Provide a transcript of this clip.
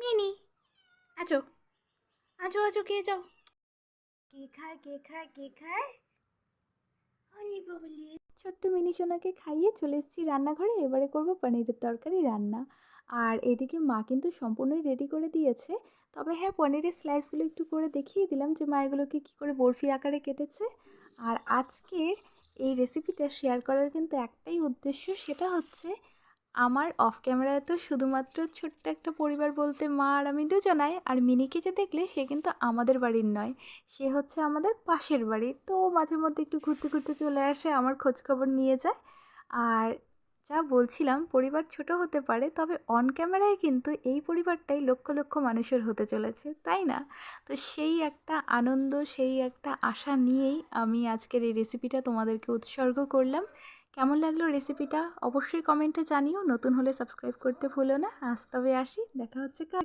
Mini, আজো আজো আজো কে যাও। কে খায় কে খায় কে খায়? অলি বাবলি। ছোট্ট মিনি সোনাকে খাইয়ে চলে এসেছি রান্নাঘরে। এবারে করব পনিরের তরকারি রান্না। আর এদিকে মা কিন্তু সম্পূর্ণই রেডি করে দিয়েছে। তবে হ্যাঁ, পনিরের স্লাইসগুলো একটু করে দেখিয়ে দিলাম যে মা এগুলোকে কী করে বরফি আকারে কেটেছে। আর আজকের এই রেসিপিটা শেয়ার করার কিন্তু একটাই উদ্দেশ্য, সেটা হচ্ছে আমার অফ ক্যামেরায় তো শুধুমাত্র ছোট্ট একটা পরিবার বলতে মা আর আমি দুজনাই। আর মিনিকে যে দেখলে সে কিন্তু আমাদের বাড়ির নয়, সে হচ্ছে আমাদের পাশের বাড়ির। তো ও মাঝে মধ্যে একটু ঘুরতে ঘুরতে চলে আসে, আমার খোঁজ খবর নিয়ে যায়। আর যা বলছিলাম, পরিবার ছোট হতে পারে, তবে অন ক্যামেরায় কিন্তু এই পরিবারটাই লক্ষ লক্ষ মানুষের হতে চলেছে, তাই না? তো সেই একটা আনন্দ, সেই একটা আশা নিয়েই আমি আজকের এই রেসিপিটা তোমাদেরকে উৎসর্গ করলাম। কেমন লাগলো রেসিপিটা অবশ্যই কমেন্টে জানিও। নতুন হলে সাবস্ক্রাইব করতে ভুলো না। আজ তবে আসি, দেখা হচ্ছে কাল।